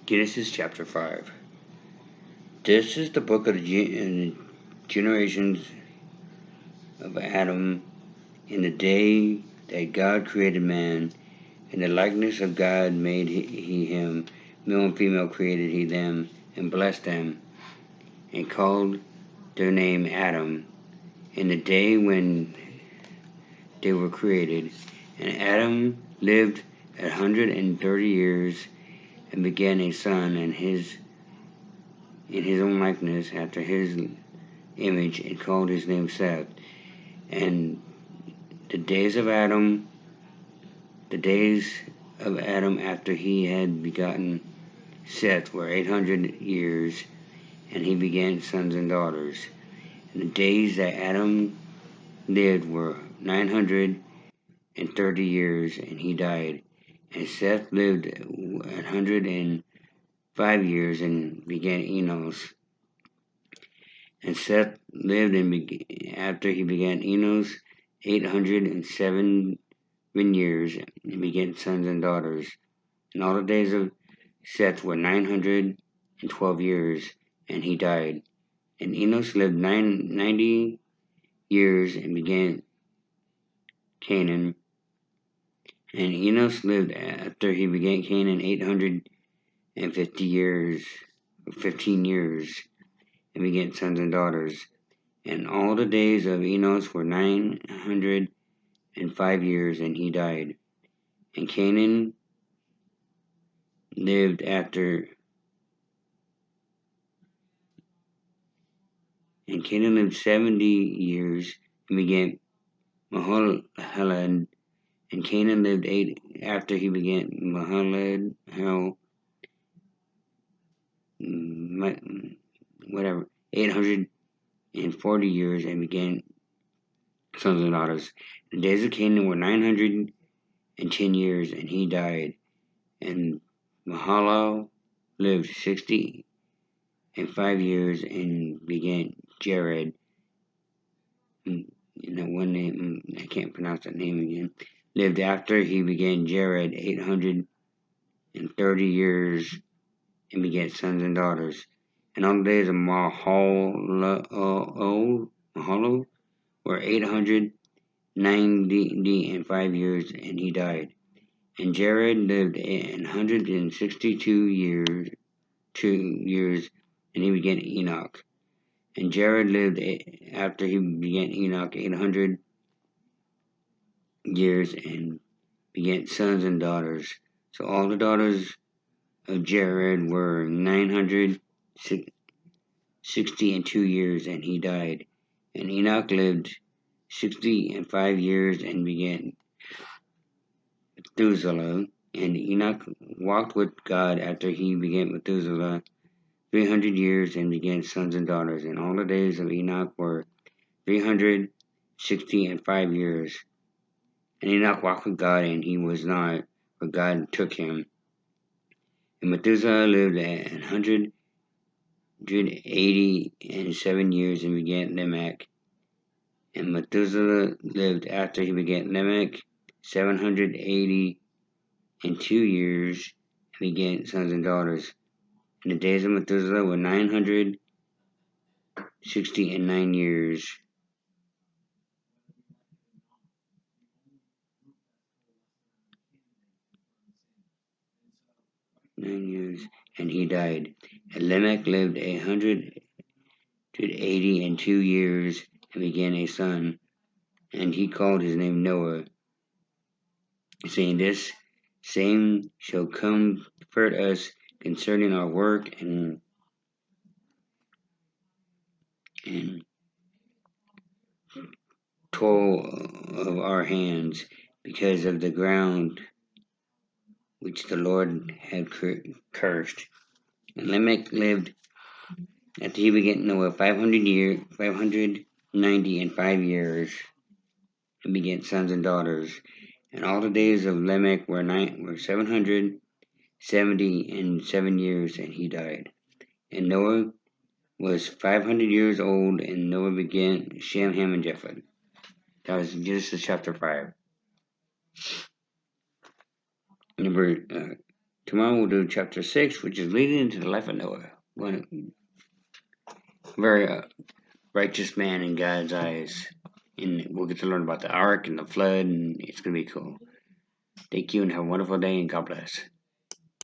Genesis chapter 5. This is the book of the generations of Adam in the day that God created man. In the likeness of God made he him, male and female created he them, and blessed them, and called their name Adam, in the day when they were created. And Adam lived 130 years, and began a son in his own likeness, after his image, and called his name Seth. And the days of Adam after he had begotten Seth were 800 years, and he began sons and daughters. And the days that Adam lived were 930 years, and he died. And Seth lived 105 years, and began Enos. And Seth lived after he began Enos 807 years, and began sons and daughters. And all the days of Seth were 912 years, and he died. And Enos lived 90 years, and began Canaan. And Enos lived after he began Canaan 850 years, 15 years, and began sons and daughters. And all the days of Enos were 905 years, and he died. And Canaan lived 70 years, and began Mahalalel. And Canaan lived 8 after he began Mahalalel, 840 years, and began sons and daughters. The days of Canaan were 910 years, and he died. And Mahalalel lived 65 years, and began Jared. And that one name, I can't pronounce that name again, lived after he began Jared 830 years, and begat sons and daughters. And all the days of Mahalalel were 895 years, and he died. And Jared lived 162 years, and he began Enoch. And Jared lived after he began Enoch 800 years, and begat sons and daughters. So all the daughters of Jared were 962 years, and he died. And Enoch lived 65 years, and began Methuselah. And Enoch walked with God after he began Methuselah 300 years, and began sons and daughters. And all the days of Enoch were 365 years. And Enoch walked with God, and he was not, for God took him. And Methuselah lived 187 years, and began Lamech. And Methuselah lived after he began Lamech 782 years, and began sons and daughters. And the days of Methuselah were 969 years. 9 years, and he died. And Lamech lived 182 years, and began a son, and he called his name Noah, saying, This same shall comfort us concerning our work and toil of our hands, because of the ground which the Lord had cursed. And Lamech lived after he began Noah 595 years, and began sons and daughters. And all the days of Lamech were 777 years, and he died. And Noah was 500 years old, and Noah began Shem, Ham, and Japheth. That was Genesis chapter 5. tomorrow we'll do chapter 6, which is leading into the life of Noah. One very righteous man in God's eyes. And we'll get to learn about the ark and the flood, and it's going to be cool. Thank you and have a wonderful day, and God bless.